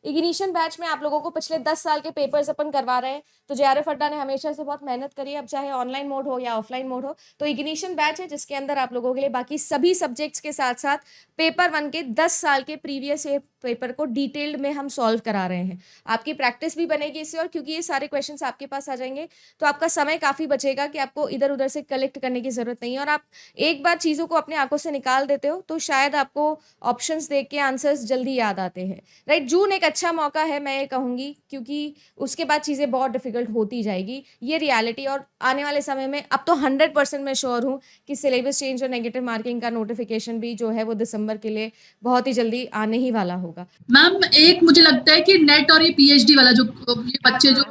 Ignition batch में आप लोगों को पिछले 10 साल के पेपर्स अपन करवा रहे हैं। तो जेआरएफ अड्डा ने हमेशा से बहुत मेहनत करी है, अब चाहे ऑनलाइन मोड हो या ऑफलाइन मोड हो। तो इग्निशन बैच है जिसके अंदर आप लोगों के लिए बाकी सभी सब्जेक्ट्स के साथ साथ पेपर 1 के 10 साल के प्रीवियस ईयर पेपर को डिटेल्ड में हम सॉल्व करा रहे हैं। आपकी प्रैक्टिस भी बनेगी इससे, और क्योंकि ये सारे क्वेश्चंस आपके पास आ जाएंगे तो आपका समय काफ़ी बचेगा कि आपको इधर उधर से कलेक्ट करने की ज़रूरत नहीं है। और आप एक बार चीज़ों को अपनी आंखों से निकाल देते हो तो शायद आपको ऑप्शंस देख के आंसर्स जल्दी याद आते हैं। राइट, जून एक अच्छा मौका है मैं ये कहूँगी, क्योंकि उसके बाद चीज़ें बहुत डिफिकल्ट होती जाएगी, ये रियलिटी। और आने वाले समय में अब तो 100% मैं श्योर हूँ कि सिलेबस चेंज और नेगेटिव मार्किंग का नोटिफिकेशन भी जो है वो दिसंबर के लिए बहुत ही जल्दी आने ही वाला होगा। मैम एक मुझे लगता है कि नेट और ये पीएचडी वाला जो ये बच्चे जो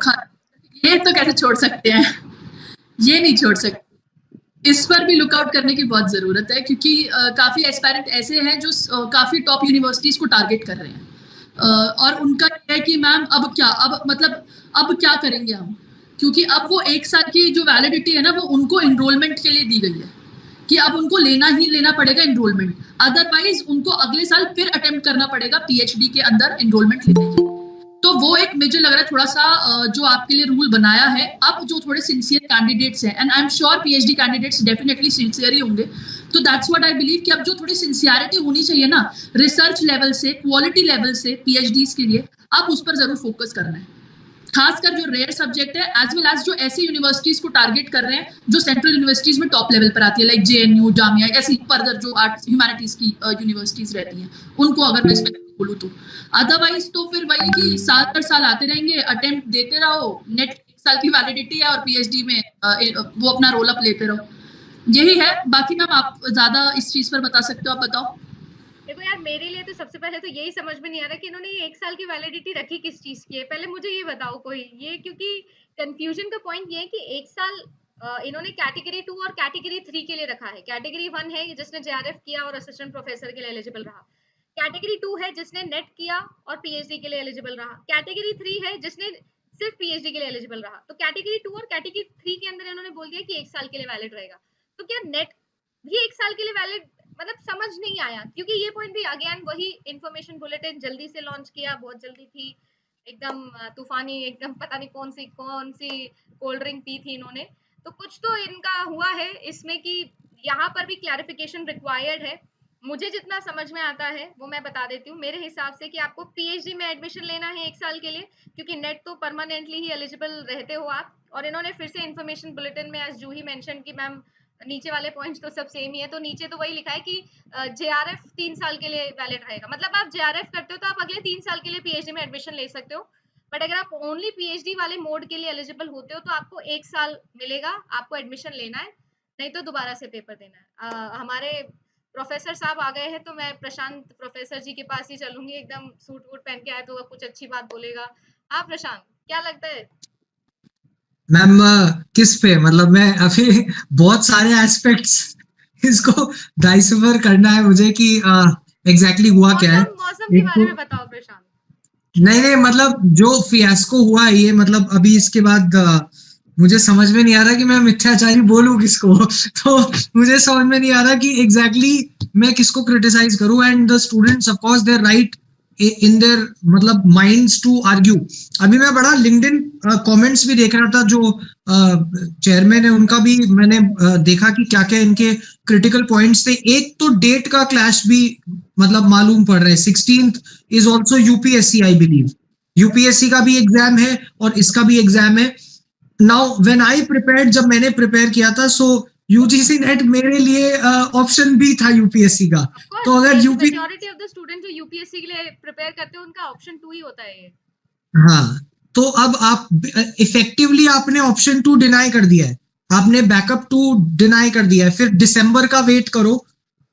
ये तो कैसे छोड़ सकते हैं, ये नहीं छोड़ सकते। इस पर भी लुकआउट करने की बहुत जरूरत है, क्योंकि काफी एस्पायरेंट ऐसे हैं जो काफी टॉप यूनिवर्सिटीज को टारगेट कर रहे हैं, और उनका है कि मैम अब क्या, अब मतलब अब क्या करेंगे हम, क्योंकि अब वो 1 साल की जो वैलिडिटी है ना वो उनको एनरोलमेंट के लिए दी गई है कि अब उनको लेना ही लेना पड़ेगा एनरोलमेंट, अदरवाइज उनको अगले साल फिर अटेम्प्ट करना पड़ेगा पीएचडी के अंदर एनरोलमेंट लेने के लिए। तो वो एक मुझे लग रहा है थोड़ा सा जो आपके लिए रूल बनाया है, अब जो थोड़े सिंसियर कैंडिडेट्स हैं, and I am sure PhD candidates definitely sincere ही होंगे, तो दैट्स व्हाट आई बिलीव कि अब जो थोड़ी सिंसियरिटी होनी चाहिए ना रिसर्च लेवल से, क्वालिटी लेवल से पीएचडीज के लिए, अब उस पर जरूर फोकस करना है, खासकर जो रेयर सब्जेक्ट है, एज वेल एज जो ऐसी यूनिवर्सिटीज को टारगेट कर रहे हैं जो सेंट्रल यूनिवर्सिटीज में टॉप लेवल पर आती है, लाइक जेएनयू, जामिया, ऐसी फर्दर जो आर्ट्स ह्यूमैनिटीज की यूनिवर्सिटीज रहती हैं, उनको अगर मैं बोलूँ तो। अदरवाइज तो फिर वही कि साल पर साल आते रहेंगे, अटेम्प्ट देते रहो, नेट 1 साल की वैलिडिटी है और पीएचडी में वो अपना रोल अप लेते रहो, यही है। बाकी मैम आप ज्यादा इस चीज पर बता सकते हो, आप बताओ। देखो यार, मेरे लिए तो सबसे पहले तो यही समझ में नहीं आ रहा कि इन्होंने ये 1 साल की वैलिडिटी रखी किस चीज की है। पहले मुझे ये बताओ कोई, ये क्योंकि कंफ्यूजन का पॉइंट ये है कि 1 साल इन्होंने कैटेगरी 2 और कैटेगरी 3 के लिए रखा है। कैटेगरी 1 है जिसने जेआरएफ किया और असिस्टेंट प्रोफेसर के लिए एलिजिबल रहा। कैटेगरी 2 है जिसने नेट किया और पीएचडी के लिए एलिजिबल रहा। कैटेगरी 3 है जिसने सिर्फ पीएचडी के लिए एलिजिबल रहा। तो कैटेगरी 2 और कैटेगरी 3 के अंदर इन्होंने बोल दिया कि 1 साल के लिए वैलिड रहेगा। तो क्या नेट भी 1 साल के लिए वैलिड, मतलब समझ नहीं आया, क्योंकि ये पॉइंट भी अगेन वही इंफॉर्मेशन बुलेटिन जल्दी से लॉन्च किया, बहुत जल्दी थी, एकदम तूफानी, एकदम पता नहीं कौन सी कोल्ड ड्रिंक पी थी इन्होंने। तो कुछ तो इनका हुआ है इसमें कि यहाँ पर भी क्लैरिफिकेशन रिक्वायर्ड है। मुझे जितना समझ में आता है वो मैं बता देती हूँ। मेरे हिसाब से कि आपको पीएचडी में एडमिशन लेना है 1 साल के लिए, क्योंकि नेट तो परमानेंटली ही एलिजिबल रहते हो आप। और इन्होंने फिर से इन्फॉर्मेशन बुलेटिन में एज जूही मेंशन की मैम नीचे वाले पॉइंट्स तो सब सेम ही है, तो नीचे तो वही लिखा है कि जेआरएफ 3 साल के लिए वैलिड रहेगा। मतलब आप जेआरएफ करते हो तो आप अगले 3 साल के लिए पीएचडी में एडमिशन ले सकते हो। बट अगर आप ओनली पीएचडी वाले मोड के लिए एलिजिबल होते हो तो आपको 1 साल मिलेगा, आपको एडमिशन लेना है, नहीं तो दोबारा से पेपर देना है। हमारे प्रोफेसर साहब आ गए हैं, तो मैं प्रशांत प्रोफेसर जी के पास ही चलूंगी। एकदम सूट वूट पहन के आए तो कुछ अच्छी बात बोलेगा। हाँ प्रशांत, क्या लगता है? मैम किस पे, मतलब मैं अभी बहुत सारे एस्पेक्ट्स इसको डाइसिफर करना है मुझे कि एग्जैक्टली हुआ क्या है। मौसम के बारे में बताओ प्रशांत। नहीं मतलब जो फियास्को हुआ है ये, मतलब अभी इसके बाद मुझे समझ में नहीं आ रहा कि मैं मिथ्याचारी बोलूं किसको तो मुझे समझ में नहीं आ रहा कि एग्जैक्टली मैं किसको क्रिटिसाइज करूं। And the students of course they right in their मतलब माइंड्स टू आर्ग्यू। अभी मैं बड़ा लिंक्डइन कमेंट्स भी देख रहा था, जो चेयरमैन है उनका भी मैंने देखा कि क्या क्या इनके क्रिटिकल पॉइंट्स थे। एक तो डेट का क्लैश भी मतलब मालूम पड़ रहा है। 16th is also UPSC, I believe UPSC का भी एग्जाम है और इसका भी एग्जाम है। नाउ व्हेन आई प्रिपेयर्ड, जब मैंने प्रिपेयर किया था, सो यूजीसी नेट मेरे लिए ऑप्शन भी था यूपीएससी का। तो अगर मेजॉरिटी ऑफ द स्टूडेंट जो यूपीएससी के लिए प्रिपेयर करते हैं उनका ऑप्शन 2 ही होता है ये। हाँ, तो अब आप इफेक्टिवली आपने ऑप्शन 2 डिनाई कर दिया है, आपने बैकअप 2 डिनाई कर दिया है, फिर दिसंबर का वेट करो।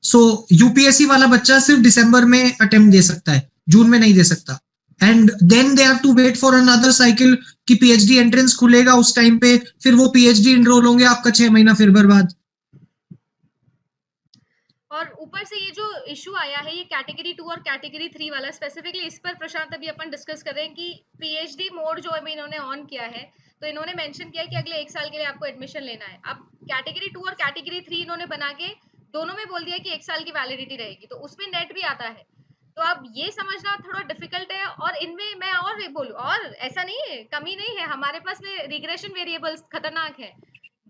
सो यूपीएससी वाला बच्चा सिर्फ दिसंबर में अटेम्प्ट दे सकता है, जून में नहीं दे सकता। And then they have to wait for another cycle कि पीएचडी एंट्रेंस खुलेगा उस टाइम पे, फिर वो पीएचडी एनरोल होंगे, आपका 6 महीना फिर बर्बाद। और ऊपर से ये जो इशू आया है ये कैटेगरी 2 और कैटेगरी 3 वाला, स्पेसिफिकली इस पर प्रशांत अभी अपन डिस्कस कर रहे हैं कि पीएचडी मोड जो अभी इन्होंने ऑन किया है, तो इन्होंने मेंशन किया है कि अगले 1 साल के लिए आपको एडमिशन लेना है। अब कैटेगरी 2 और कैटेगरी 3 इन्होंने बना के दोनों में बोल दिया कि 1 साल की वैलिडिटी रहेगी, तो उसमें नेट भी आता है। तो अब ये समझना थोड़ा डिफिकल्ट है। और इनमें बोलूं, और ऐसा नहीं है, कमी नहीं है, हमारे पास में रिग्रेशन वेरिएबल्स खतरनाक है।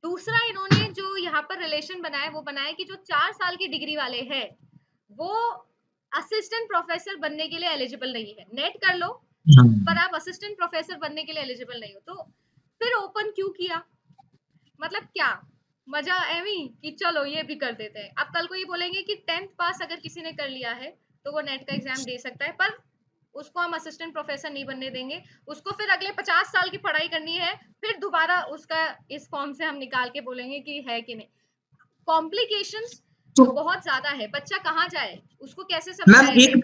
दूसरा इन्होंने जो यहाँ पर रिलेशन बनाया, वो बनाया कि जो 4 साल की डिग्री वाले हैं वो असिस्टेंट प्रोफेसर बनने के लिए एलिजिबल नहीं है। नेट कर लो पर आप असिस्टेंट प्रोफेसर बनने के लिए एलिजिबल नहीं हो। तो फिर ओपन क्यों किया, मतलब क्या मजा एवी कि चलो ये भी कर देते हैं। अब कल को ये बोलेंगे कि 10th पास अगर किसी ने कर लिया है तो वो नेट का एग्जाम दे सकता है, पर उसको हम असिस्टेंट प्रोफेसर नहीं बनने देंगे। उसको फिर अगले 50 साल की पढ़ाई करनी है, फिर दोबारा उसका इस फॉर्म से हम निकाल के बोलेंगे कि है कि नहीं। कॉम्प्लिकेशंस तो बहुत ज्यादा है, बच्चा कहाँ जाए, उसको कैसे मैम समझाए। एक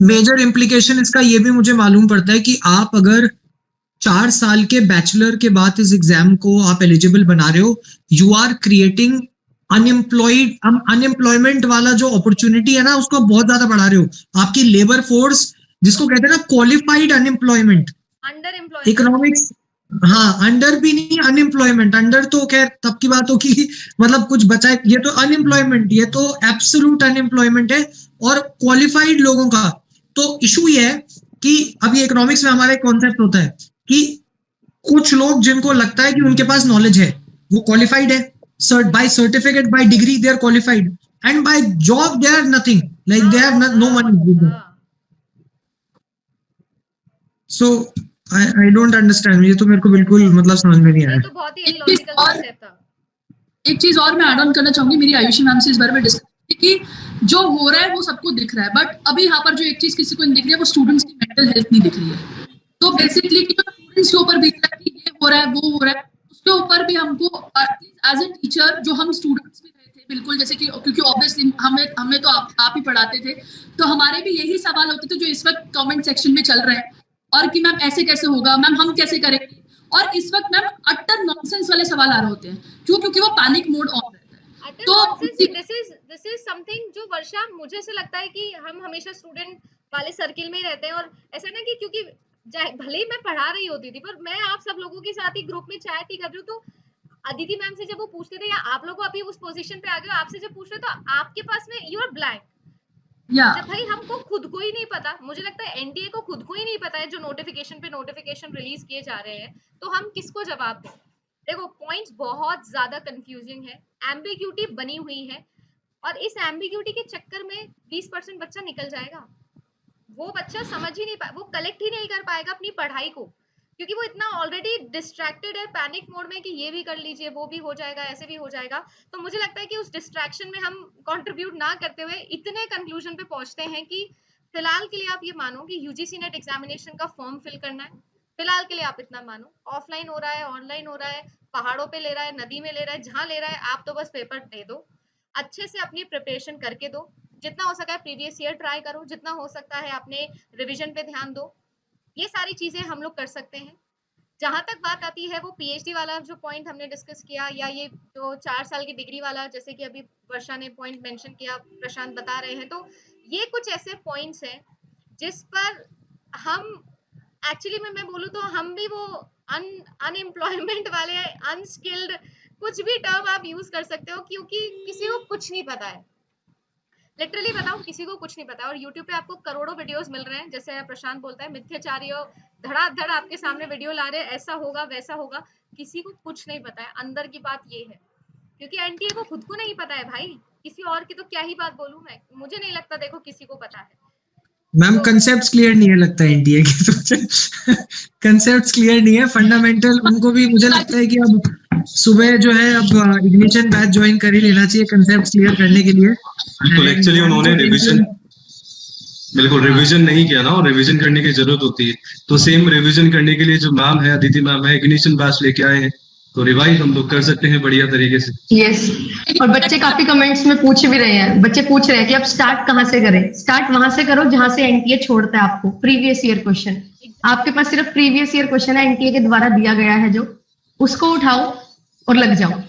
मेजर इम्प्लीकेशन इसका ये भी मुझे मालूम पड़ता है कि आप अगर 4 साल के बैचलर के बाद इस एग्जाम को आप एलिजिबल बना रहे हो, यू आर क्रिएटिंग अनएम्प्लॉयमेंट वाला जो अपॉर्चुनिटी है ना, उसको बहुत ज्यादा बढ़ा रहे हो। आपकी लेबर फोर्स, जिसको कहते हैं ना qualified unemployment, under employment, economics, हाँ अंडर भी नहीं, अनएम्प्लॉयमेंट। अंडर तो खैर तब की बात होगी, मतलब कुछ बचा है, ये तो अनएम्प्लॉयमेंट, ये तो एब्सोल्यूट अनएम्प्लॉयमेंट है। और क्वालिफाइड लोगों का तो इशू ये है कि अभी इकोनॉमिक्स में हमारा एक कॉन्सेप्ट होता है कि कुछ लोग जिनको लगता है कि उनके पास नॉलेज है, वो क्वालिफाइड है, by certificate, by degree they are qualified, and by job they are nothing, like they have no money. So I don't understand, ये तो मेरे को बिल्कुल मतलब समझ में नहीं आया। ये तो बहुत ही इलॉजिकल कॉन्सेप्ट था। एक चीज और मैं ऐड ऑन करना चाहूंगी, मेरी आयुषी मैम से इस बारे में डिस्कस कि जो हो रहा है वो सबको दिख रहा है, बट अभी यहाँ पर जो एक चीज किसी को नहीं दिख रही है वो स्टूडेंट्स की मेंटल हेल्थ नहीं दिख रही है। तो बेसिकली जो स्टूडेंट्स के ऊपर बीत रहा है कि ये हो रहा है वो हो रहा है, उसके ऊपर भी हमको एज ए टीचर, जो हम स्टूडेंट्स भी रहे थे बिल्कुल, जैसे कि क्योंकि ऑब्वियसली हमें तो आप ही पढ़ाते थे, तो हमारे भी यही सवाल होते थे जो इस वक्त कमेंट सेक्शन में चल रहे हैं, और कि मैम ऐसे कैसे होगा, मैम हम कैसे करेंगे। और इस वक्त मैम अट्टर नॉनसेंस वाले सवाल आ रहे होते हैं, क्यों? क्योंकि वो पैनिक मोड ऑन रहता है। तो दिस इज समथिंग जो वर्षा, मुझे से लगता है कि हम हमेशा स्टूडेंट वाले सर्किल में ही रहते हैं, और ऐसा ना कि क्योंकि भले ही मैं पढ़ा रही होती थी, पर मैं आप सब लोगों के साथ ही ग्रुप में चैट ही कर रही हूँ, तो अदिति मैम से जब वो पूछते थे, या आप लोगों अभी उस पोजीशन पे आ गए हो, आपसे जब पूछ रहे तो आपके पास में यू आर ब्लैंक। जब भाई हमको खुद को ही नहीं पता, मुझे लगता है एनटीए को खुद को ही नहीं पता है, जो नोटिफिकेशन पे नोटिफिकेशन रिलीज किए जा रहे हैं, तो हम किसको जवाब दें। देखो पॉइंट्स बहुत ज्यादा कंफ्यूजिंग है, एम्बिग्यूटी बनी हुई है, और इस एम्बिग्यूटी के चक्कर में 20% बच्चा निकल जाएगा। वो बच्चा समझ ही नहीं पाए, वो कलेक्ट ही नहीं कर पाएगा अपनी पढ़ाई को, क्योंकि वो इतना ऑलरेडी डिस्ट्रैक्टेड है, पैनिक मोड में कि ये भी कर लीजिए, वो भी हो जाएगा, ऐसे भी हो जाएगा। तो मुझे लगता है कि उस डिस्ट्रैक्शन में हम कंट्रीब्यूट ना करते हुए इतने कंक्लूजन पे पहुंचते हैं कि फिलहाल के लिए आप ये मानो कि यूजीसी नेट एग्जामिनेशन का फॉर्म फिल करना है, फिलहाल के लिए आप इतना मानो, ऑफलाइन हो रहा है, ऑनलाइन हो रहा है, पहाड़ों पे ले रहा है, नदी में ले रहा है, जहां ले रहा है, आप तो बस पेपर दे दो, अच्छे से अपनी प्रिपरेशन करके दो, जितना हो सका है प्रीवियस ईयर ट्राई करो, जितना हो सकता है अपने रिविजन पे ध्यान दो। ये सारी चीजें हम लोग कर सकते हैं। जहां तक बात आती है वो पीएचडी वाला जो पॉइंट हमने डिस्कस किया, या ये जो 4 साल की डिग्री वाला, जैसे कि अभी वर्षा ने पॉइंट मेंशन किया, प्रशांत बता रहे हैं, तो ये कुछ ऐसे पॉइंट्स हैं जिस पर हम एक्चुअली मैं बोलूँ तो हम भी वो अनएम्प्लॉयमेंट वाले, अनस्किल्ड, कुछ भी टर्म आप यूज कर सकते हो, क्योंकि किसी को कुछ नहीं पता है। लिटरली बताओ, किसी को कुछ नहीं पता है। और यूट्यूब पे आपको करोड़ों वीडियोस मिल रहे हैं, जैसे प्रशांत बोलता है मिथ्याचारियों धड़ाधड़ आपके सामने वीडियो ला रहे हैं, ऐसा होगा वैसा होगा, किसी को कुछ नहीं पता है। अंदर की बात ये है, क्योंकि एनटीए को खुद को नहीं पता है भाई, किसी और की तो क्या ही बात बोलूं मैं, मुझे नहीं लगता देखो किसी को पता है। मैम कंसेप्ट्स क्लियर नहीं है लगता है एनटीए के, तो कंसेप्ट्स क्लियर नहीं है, फंडामेंटल उनको भी मुझे लगता है कि अब सुबह जो है अब इग्निशन बैच ज्वाइन कर ही लेना चाहिए कंसेप्ट्स क्लियर करने के लिए। तो एक्चुअली उन्होंने रिवीजन बिल्कुल रिवीजन नहीं किया ना, और रिवीजन करने की जरूरत होती है, तो सेम रिवीजन करने के लिए जो मैम है, अदिति मैम है, इग्निशन बैच लेके आए हैं, तो रिवाइज हम लोग कर सकते हैं बढ़िया तरीके से। यस, और बच्चे काफी कमेंट्स में पूछ भी रहे हैं, बच्चे पूछ रहे हैं कि आप स्टार्ट कहाँ से करें। स्टार्ट वहां से करो जहां से एनटीए छोड़ता है आपको, प्रीवियस ईयर क्वेश्चन। आपके पास सिर्फ प्रीवियस ईयर क्वेश्चन है एनटीए के द्वारा दिया गया है, जो उसको उठाओ और लग जाओ।